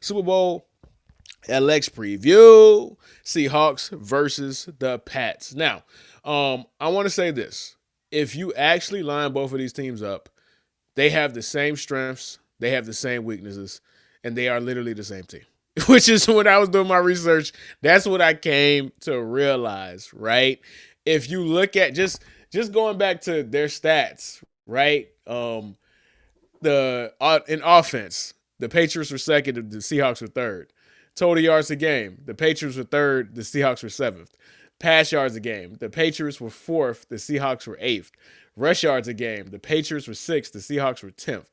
Super Bowl LX preview. Seahawks versus the Pats. Now, I want to say this. If you actually line both of these teams up, they have the same strengths, they have the same weaknesses, and they are literally the same team. Which is when I was doing my research, that's what I came to realize, right? If you look at just going back to their stats, right? The in offense, the Patriots were second, the Seahawks were third. Total yards a game, the Patriots were third, the Seahawks were seventh. Pass yards a game, the Patriots were fourth, the Seahawks were eighth. Rush yards a game, the Patriots were sixth, the Seahawks were 10th.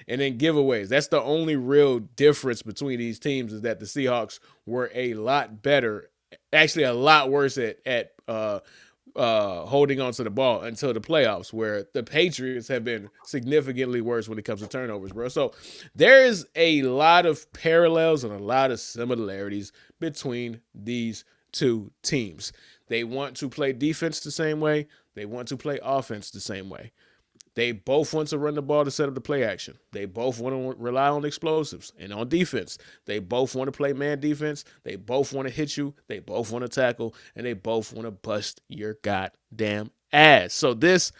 And then giveaways. That's the only real difference between these teams is that the Seahawks were a lot better, actually a lot worse at holding on to the ball until the playoffs, where the Patriots have been significantly worse when it comes to turnovers, bro. So there is a lot of parallels and a lot of similarities between these two teams. They want to play defense the same way. They want to play offense the same way. They both want to run the ball to set up the play action. They both want to rely on explosives and on defense. They both want to play man defense. They both want to hit you. They both want to tackle. And they both want to bust your goddamn ass. So this,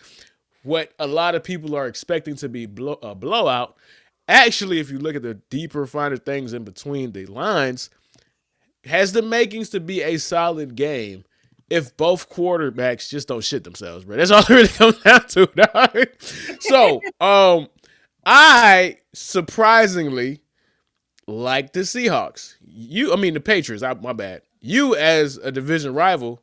what a lot of people are expecting to be a blowout, actually, if you look at the deeper, finer things in between the lines, has the makings to be a solid game if both quarterbacks just don't shit themselves, bro. That's all it really comes down to, dog. So, I surprisingly like the Seahawks. The Patriots. My bad. You, as a division rival,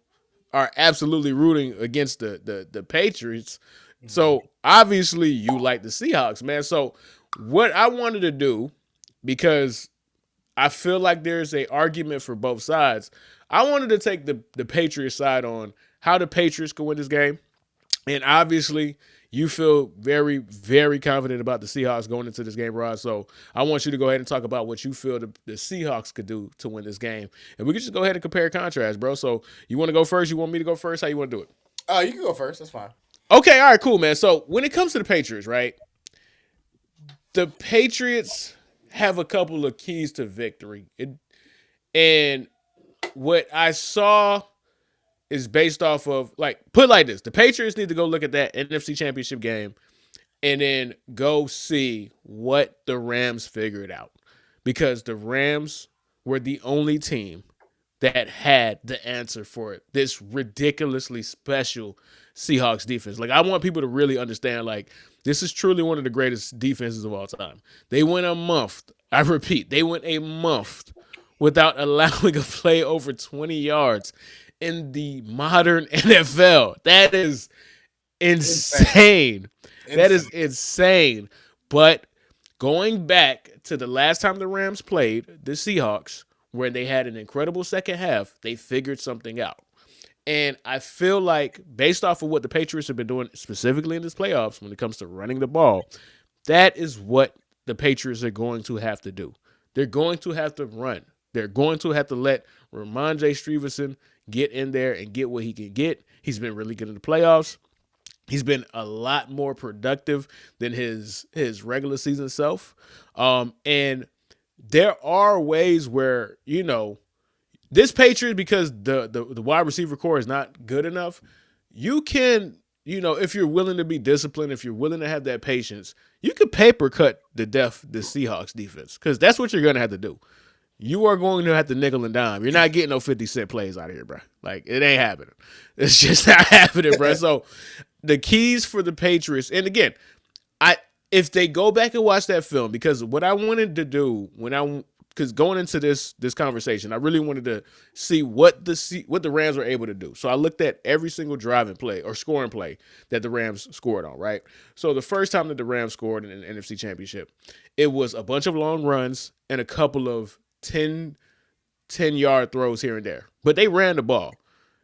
are absolutely rooting against the Patriots. So obviously, you like the Seahawks, man. So what I wanted to do, because I feel like there's a argument for both sides. I wanted to take the Patriots side on how the Patriots can win this game. And obviously, you feel very, very confident about the Seahawks going into this game, Rod. So I want you to go ahead and talk about what you feel the Seahawks could do to win this game. And we can just go ahead and compare and contrast, bro. So you want to go first? You want me to go first? How you want to do it? You can go first. That's fine. Okay, all right, cool, man. So when it comes to the Patriots, right? The Patriots have a couple of keys to victory. And what I saw is based off of, like, put it like this. The Patriots need to go look at that NFC Championship game and then go see what the Rams figured out. Because the Rams were the only team that had the answer for this ridiculously special Seahawks defense. Like, I want people to really understand, like, this is truly one of the greatest defenses of all time. They went a month. I repeat, they went a month without allowing a play over 20 yards in the modern NFL. That is insane. That is insane. But going back to the last time the Rams played the Seahawks, where they had an incredible second half, they figured something out. And I feel like, based off of what the Patriots have been doing specifically in this playoffs when it comes to running the ball, that is what the Patriots are going to have to do. They're going to have to run. They're going to have to let Ramondre Stevenson get in there and get what he can get. He's been really good in the playoffs. He's been a lot more productive than his regular season self. And there are ways where, this Patriots, because the wide receiver core is not good enough, you can, if you're willing to be disciplined, if you're willing to have that patience, you could paper cut the Seahawks defense, because that's what you're going to have to do. You are going to have to nickel and dime. You're not getting no 50-cent plays out of here, bro. Like, it ain't happening. It's just not happening, bro. So the keys for the Patriots, and again, if they go back and watch that film, because what I wanted to do because going into this conversation, I really wanted to see what the Rams were able to do. So I looked at every single driving play or scoring play that the Rams scored on, right? So the first time that the Rams scored in an NFC Championship, it was a bunch of long runs and a couple of 10-yard throws here and there. But they ran the ball.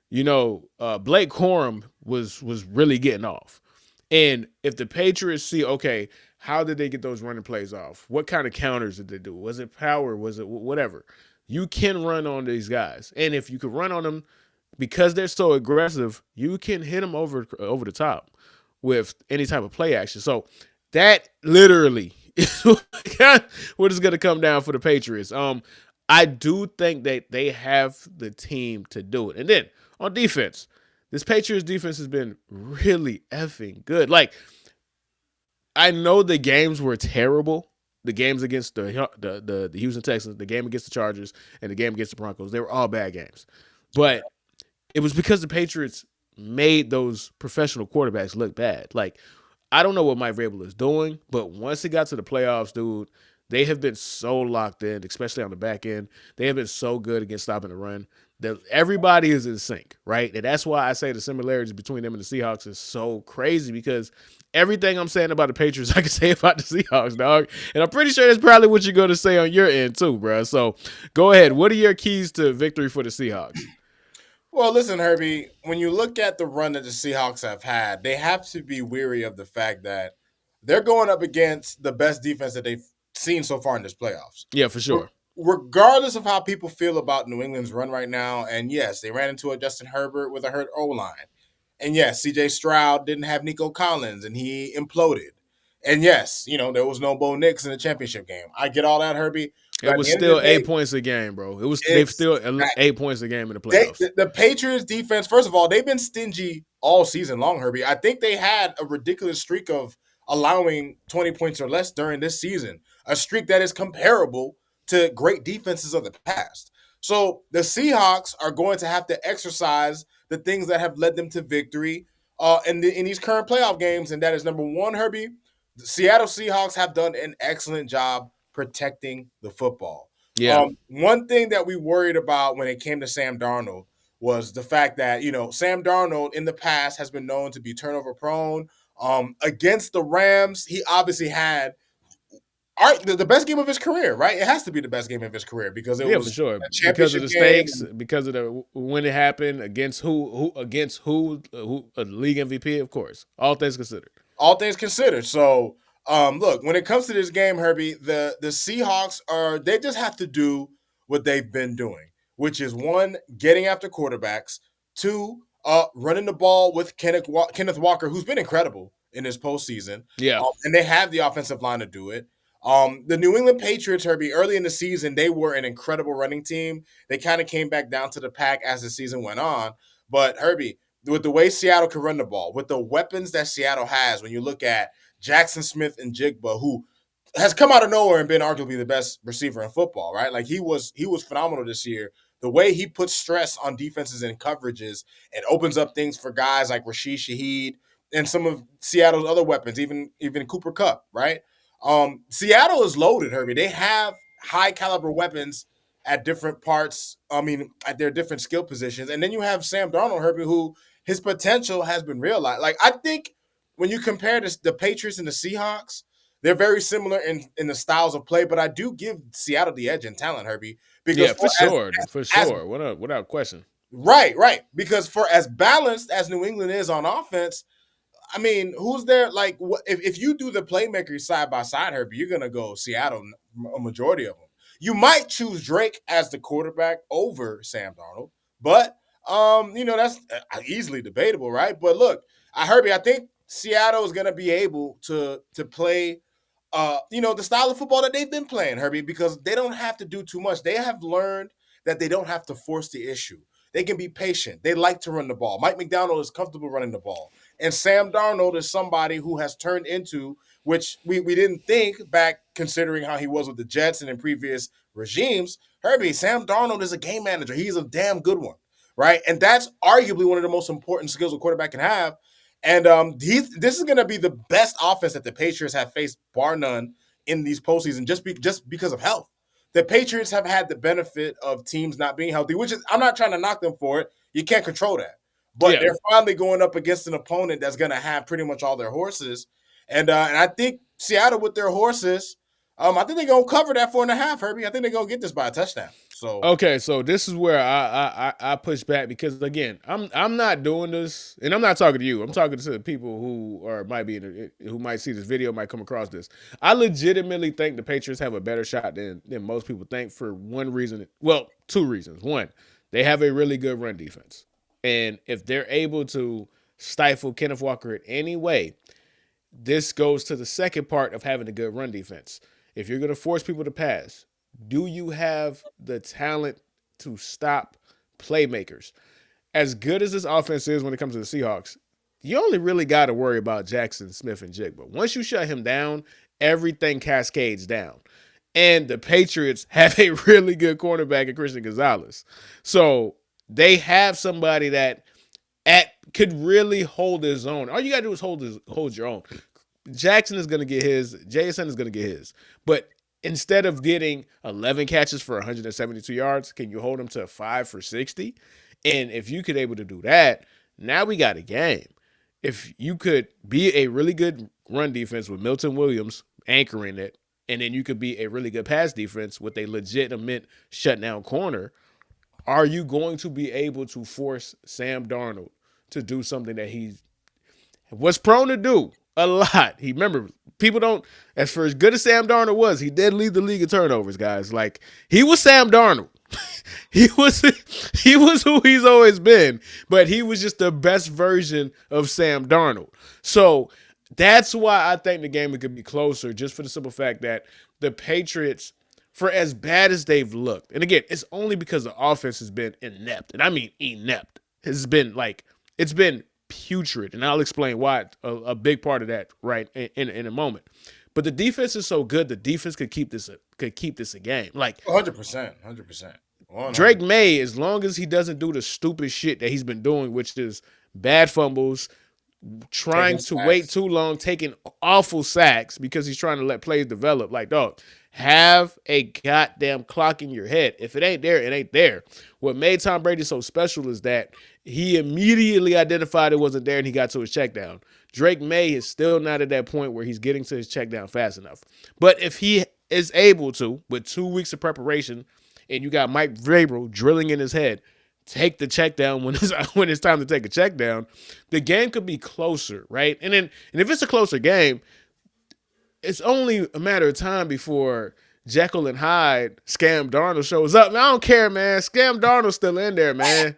Blake Corum was really getting off. And if the Patriots see, okay, how did they get those running plays off? What kind of counters did they do? Was it power? Was it whatever? You can run on these guys. And if you can run on them, because they're so aggressive, you can hit them over the top with any type of play action. So that literally what is going to come down for the Patriots. I do think that they have the team to do it. And then on defense, this Patriots defense has been really effing good. Like, I know the games were terrible. The games against the Houston Texans, the game against the Chargers, and the game against the Broncos, they were all bad games. But it was because the Patriots made those professional quarterbacks look bad. Like, I don't know what Mike Vrabel is doing, but once it got to the playoffs, dude, they have been so locked in, especially on the back end. They have been so good against stopping the run that everybody is in sync, right? And that's why I say the similarities between them and the Seahawks is so crazy because everything I'm saying about the Patriots, I can say about the Seahawks, dog. And I'm pretty sure that's probably what you're going to say on your end too, bro. So go ahead. What are your keys to victory for the Seahawks? Well, listen, Herbie, when you look at the run that the Seahawks have had, they have to be weary of the fact that they're going up against the best defense that they've seen so far in this playoffs. Yeah, for sure. Regardless of how people feel about New England's run right now, and yes, they ran into a Justin Herbert with a hurt O line. And yes, CJ Stroud didn't have Nico Collins and he imploded. And yes, there was no Bo Nix in the championship game. I get all that, Herbie. It But at was the end of still the day, 8 points a game, bro. It was they've it's still 8 points a game in the they playoffs. the Patriots defense, first of all, they've been stingy all season long, Herbie. I think they had a ridiculous streak of allowing 20 points or less during this season, a streak that is comparable to great defenses of the past. So the Seahawks are going to have to exercise the things that have led them to victory in these current playoff games, and that is number one, Herbie. The Seattle Seahawks have done an excellent job protecting the football. Yeah, One thing that we worried about when it came to Sam Darnold was the fact that Sam Darnold in the past has been known to be turnover prone. Against the Rams, he obviously had the best game of his career, right? It has to be the best game of his career because it yeah, for was sure. a Because of championship the game. stakes, because of the when it happened against who league MVP, of course. All things considered. All things considered. So, look, when it comes to this game, Herbie, the Seahawks they just have to do what they've been doing, which is one, getting after quarterbacks, two, running the ball with Kenneth Walker, who's been incredible in his postseason, Yeah, and they have the offensive line to do it. The New England Patriots, Herbie, early in the season, they were an incredible running team. They kind of came back down to the pack as the season went on. But Herbie, with the way Seattle can run the ball, with the weapons that Seattle has, when you look at Jackson Smith and Jigba, who has come out of nowhere and been arguably the best receiver in football, right? Like he was phenomenal this year. The way he puts stress on defenses and coverages and opens up things for guys like Rashid Shaheed and some of Seattle's other weapons, even Cooper Kupp, right? Seattle is loaded, Herbie. They have high caliber weapons at different parts. I mean, at their different skill positions, and then you have Sam Darnold, Herbie, who his potential has been realized. Like I think when you compare the Patriots and the Seahawks, they're very similar in the styles of play, but I do give Seattle the edge in talent, Herbie, because yeah, for sure, for as sure. Without question. right, because for as balanced as New England is on offense, I mean, who's there? Like, if you do the playmakers side by side, Herbie, you're gonna go Seattle, a majority of them. You might choose Drake as the quarterback over Sam Darnold, but that's easily debatable, right? But look, Herbie, I think Seattle is gonna be able to play the style of football that they've been playing, Herbie, because they don't have to do too much. They have learned that they don't have to force the issue. They can be patient. They like to run the ball. Mike McDonald is comfortable running the ball. And Sam Darnold is somebody who has turned into, which we didn't think back, considering how he was with the Jets and in previous regimes. Herbie, Sam Darnold is a game manager. He's a damn good one, right? And that's arguably one of the most important skills a quarterback can have. And this is going to be the best offense that the Patriots have faced, bar none, in these postseason, just because of health. The Patriots have had the benefit of teams not being healthy, which is, I'm not trying to knock them for it. You can't control that. But Yeah. they're finally going up against an opponent that's going to have pretty much all their horses. And I think Seattle with their horses, I think they're going to cover that 4.5, Herbie. I think they're going to get this by a touchdown. So, Okay, so this is where I push back because again, I'm not doing this, and I'm not talking to you. I'm talking to the people who are might be who might see this video, might come across this. I legitimately think the Patriots have a better shot than most people think for one reason. Well, two reasons. One, they have a really good run defense, and if they're able to stifle Kenneth Walker in any way, this goes to the second part of having a good run defense. If you're going to force people to pass, do you have the talent to stop playmakers? As good as this offense is when it comes to the Seahawks, you only really got to worry about Jackson Smith and Jigba. Once you shut him down, everything cascades down. And the Patriots have a really good cornerback in Christian Gonzalez. So they have somebody that could really hold his own. All you got to do is hold your own. Jackson is going to get his. JSN is going to get his. But instead of getting 11 catches for 172 yards, can you hold him to 5 for 60? And if you could able to do that, now we got a game. If you could be a really good run defense with Milton Williams anchoring it, and then you could be a really good pass defense with a legitimate shutdown corner, are you going to be able to force Sam Darnold to do something that he was prone to do a lot? Remember, people don't, as for as good as Sam Darnold was, he did lead the league in turnovers, guys. Like, he was Sam Darnold. he was who he's always been, but he was just the best version of Sam Darnold. So that's why I think the game could be closer, just for the simple fact that the Patriots, for as bad as they've looked, and again, it's only because the offense has been inept, and I mean inept. It's been putrid, and I'll explain why a big part of that right in a moment. But the defense is so good, the defense could keep this a game. Like 100%, 100%. Drake May, as long as he doesn't do the stupid shit that he's been doing, which is bad fumbles, trying to wait too long, taking awful sacks because he's trying to let plays develop. Like, dog, have a goddamn clock in your head. If it ain't there, it ain't there. What made Tom Brady so special is that he immediately identified it wasn't there and he got to his check down. Drake May is still not at that point where he's getting to his check down fast enough. But if he is able to, with 2 weeks of preparation, and you got Mike Vrabel drilling in his head, take the check down when it's time to take a check down, the game could be closer, right? And if it's a closer game, it's only a matter of time before Jekyll and Hyde, Scam Darnold shows up. Man, I don't care, man. Scam Darnold's still in there, man.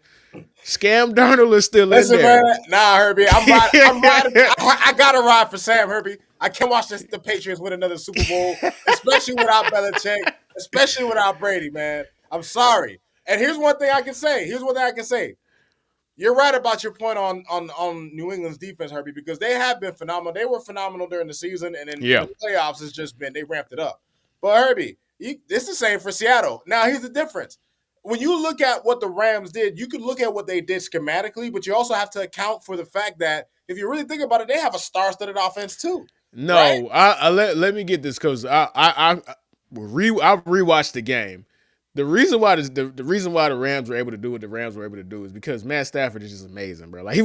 Scam Darnold is still in there. Man, nah, Herbie, I'm riding. I gotta ride for Sam, Herbie. I can't watch the Patriots win another Super Bowl, especially without Belichick, especially without Brady, man. I'm sorry. And here's one thing I can say. You're right about your point on New England's defense, Herbie, because they have been phenomenal. They were phenomenal during the season, and then the playoffs has just been, they ramped it up. But Herbie, it's the same for Seattle. Now, here's the difference. When you look at what the Rams did, you could look at what they did schematically, but you also have to account for the fact that if you really think about it, they have a star-studded offense too. No, right? Let me get this because I rewatched the game. The reason why the Rams were able to do what the Rams were able to do is because Matt Stafford is just amazing, bro. Like he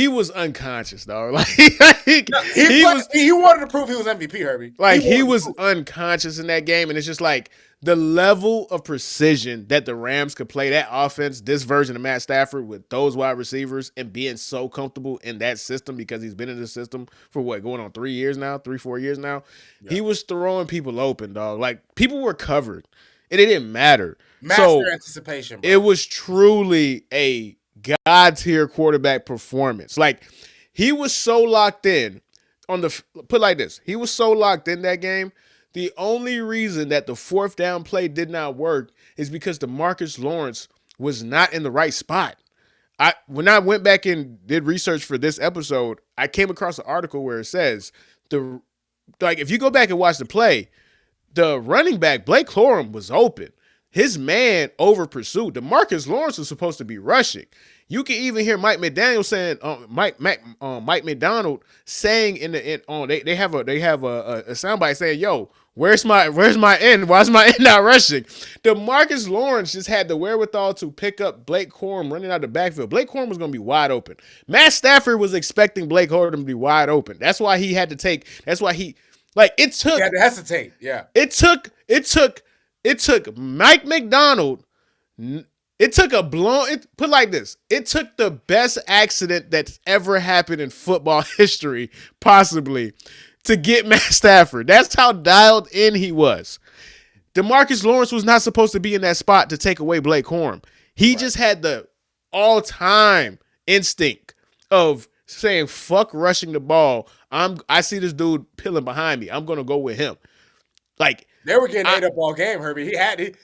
was unconscious, dog. Like he wanted to prove he was MVP, Herbie. Like he was unconscious in that game, and it's just like the level of precision that the Rams could play that offense, this version of Matt Stafford with those wide receivers and being so comfortable in that system because he's been in the system for going on 4 years now. Yeah. He was throwing people open, dog. Like people were covered. And it didn't matter. Master anticipation, bro. It was truly a God-tier quarterback performance. Like, he was so locked in put it like this. He was so locked in that game. The only reason that the fourth down play did not work is because DeMarcus Lawrence was not in the right spot. When I went back and did research for this episode, I came across an article where it says, if you go back and watch the play, the running back, Blake Corum, was open. His man over pursued. DeMarcus Lawrence was supposed to be rushing. You can even hear Mike McDaniel saying, Mike McDonald saying they have a soundbite saying, "Yo, where's my end? Why is my end not rushing?" DeMarcus Lawrence just had the wherewithal to pick up Blake Corum running out the backfield. Blake Corum was going to be wide open. Matt Stafford was expecting Blake Corum to be wide open. That's why he had to take. That's why he. Like it took. You had to hesitate. Yeah. It took Mike McDonald. It took put it like this. It took the best accident that's ever happened in football history, possibly, to get Matt Stafford. That's how dialed in he was. DeMarcus Lawrence was not supposed to be in that spot to take away Blake Corum. He just had the all-time instinct of saying, fuck rushing the ball. I see this dude peeling behind me. I'm gonna go with him. Like They were getting I ate up all game, Herbie.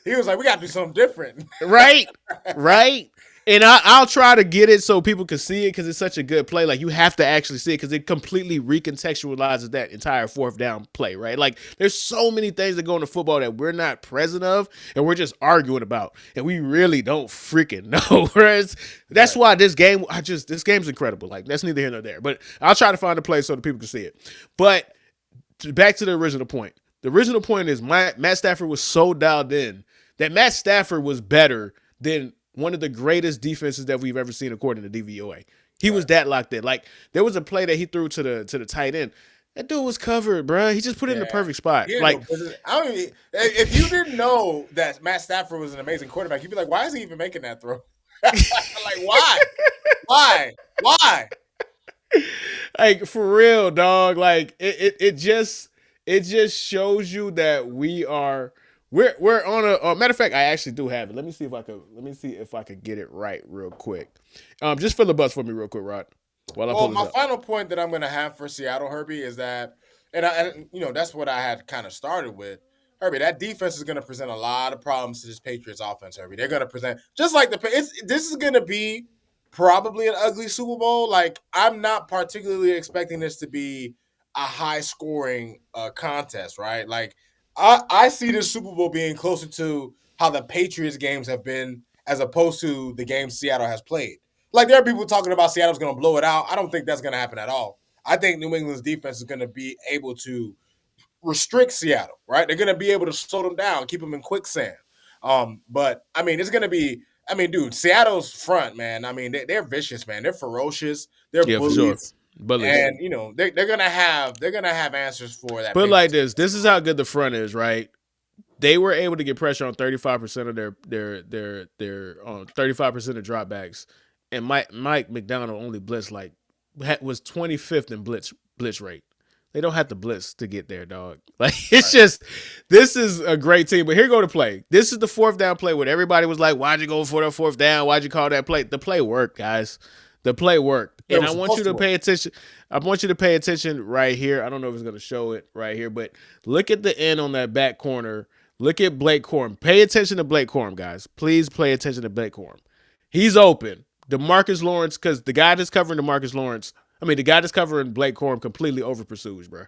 He was like, we got to do something different. right, right. And I'll try to get it so people can see it because it's such a good play. Like you have to actually see it because it completely recontextualizes that entire fourth down play, right? Like there's so many things that go into football that we're not present of and we're just arguing about, and we really don't freaking know. Whereas that's why this game's incredible. Like that's neither here nor there. But I'll try to find a place so that people can see it. But back to the original point. The original point is Matt Stafford was so dialed in that Matt Stafford was better than one of the greatest defenses that we've ever seen according to DVOA. He was that locked in. Like there was a play that he threw to the tight end. That dude was covered, bro. He just put it in the perfect spot. Like if you didn't know that Matt Stafford was an amazing quarterback, you'd be like, why is he even making that throw? Like, why? Like for real, dog. Like it just shows you that we're on a matter of fact. I actually do have it. Let me see if I could get it right real quick. Just fill the bus for me real quick, Rod. While I pull this My up. final point that I'm going to have for Seattle, Herbie, is that, and that's what I had kind of started with. Herbie, that defense is going to present a lot of problems to this Patriots offense, Herbie. They're going to present, just like this is going to be probably an ugly Super Bowl. Like, I'm not particularly expecting this to be a high-scoring contest, right? Like, I see this Super Bowl being closer to how the Patriots games have been as opposed to the games Seattle has played. Like, there are people talking about Seattle's going to blow it out. I don't think that's going to happen at all. I think New England's defense is going to be able to restrict Seattle, right? They're going to be able to slow them down, keep them in quicksand. But, I mean, it's going to be – I mean, dude, Seattle's front, man, I mean, they're vicious, man. They're ferocious. They're bullies. For sure. Bullies. And, they're going to have answers for that. But like this is how good the front is, right? They were able to get pressure on 35% of their 35% of dropbacks. And Mike McDonald only blitzed was 25th in blitz rate. They don't have to blitz to get there, dog. Like it's just this is a great team. But here go to play. This is the fourth down play where everybody was like, "Why'd you go for the fourth down? Why'd you call that play?" The play worked, guys. The play worked, and I want you to pay attention. I want you to pay attention right here. I don't know if it's going to show it right here, but look at the end on that back corner. Look at Blake Corum. Pay attention to Blake Corum, guys. Please pay attention to Blake Corum. He's open. DeMarcus Lawrence, because the guy that's covering the guy that's covering Blake Corum completely over pursues, bro.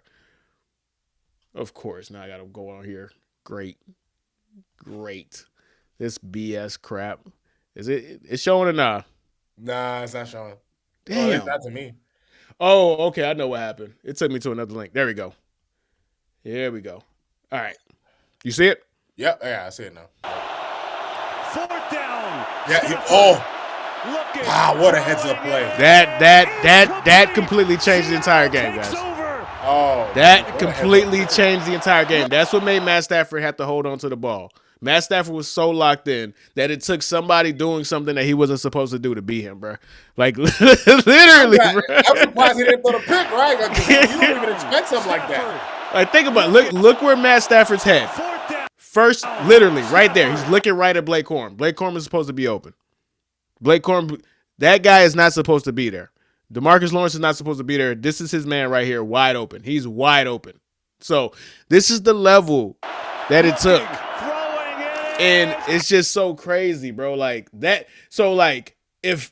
Of course. Now I got to go on here. Great. This BS crap. Is it? It's showing or not? Nah, it's not showing. Damn. It's not to me. Oh, okay. I know what happened. It took me to another link. There we go. Here we go. All right. You see it? Yep. Yeah, I see it now. Fourth down. Yeah. Wow, what a heads-up play. That completely changed the entire game, guys. That completely changed the entire game. That's what made Matt Stafford have to hold on to the ball. Matt Stafford was so locked in that it took somebody doing something that he wasn't supposed to do to beat him, bro. Like, literally, bro. I'm surprised he didn't throw the pick, right? You don't even expect something like that. Like, think about it. Look where Matt Stafford's head. First, literally, right there. He's looking right at Blake Corum. Blake Corum is supposed to be open. Blake Corum, that guy is not supposed to be there. DeMarcus Lawrence is not supposed to be there. This is his man right here, wide open. He's wide open. So this is the level that it took. And it's just so crazy, bro. Like that. So like if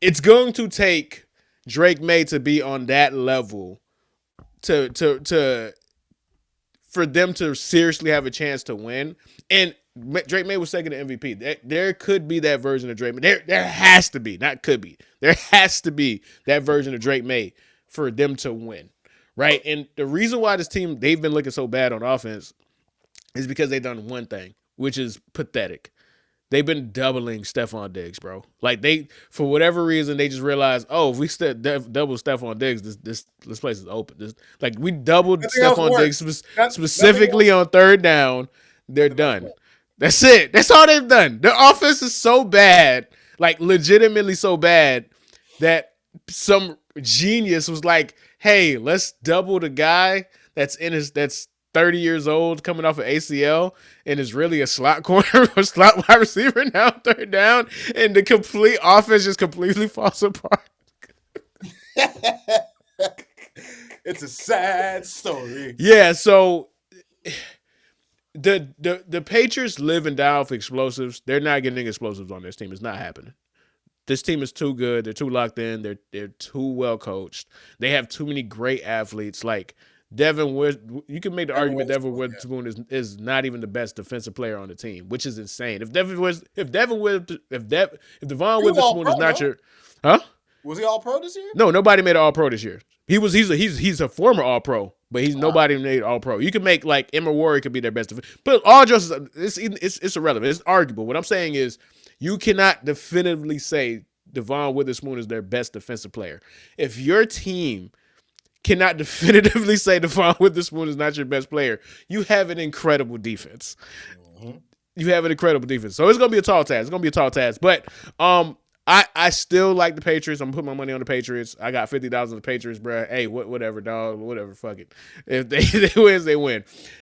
it's going to take Drake May to be on that level to for them to seriously have a chance to win. And Drake May was second to MVP. There could be that version of Drake May. There has to be, not could be. There has to be that version of Drake May for them to win, right? And the reason why this team, they've been looking so bad on offense is because they've done one thing, which is pathetic. They've been doubling Stephon Diggs, bro. Like for whatever reason, they just realized, oh, if we double Stephon Diggs, this place is open. We doubled Stephon Diggs specifically on third down. They're done. That's it. That's all they've done. Their offense is so bad, like legitimately so bad, that some genius was like, hey, let's double the guy that's 30 years old coming off of ACL and is really a slot corner or slot wide receiver now third down, and the complete offense just completely falls apart. It's a sad story. Yeah, so the Patriots live and die off explosives. They're not getting explosives on this team. It's not happening. This team is too good. They're too locked in. They're too well coached. They have too many great athletes. Like Devin Wood, you can make the argument Devin Witherspoon is not even the best defensive player on the team, which is insane. If Devon Witherspoon is not your, huh? Was he all pro this year? No, nobody made an all pro this year. He's a former all pro, but nobody made all pro. You can make like Emma Warrior could be their best, but all just it's irrelevant. It's arguable. What I'm saying is you cannot definitively say Devon Witherspoon is their best defensive player. If your team cannot definitively say Devon Witherspoon is not your best player, you have an incredible defense. Mm-hmm. You have an incredible defense. So it's gonna be a tall task. But I still like the Patriots. I'm putting my money on the Patriots. I got $50 on the Patriots, bro. Hey, whatever, dog. Whatever, fuck it. If they win, they win.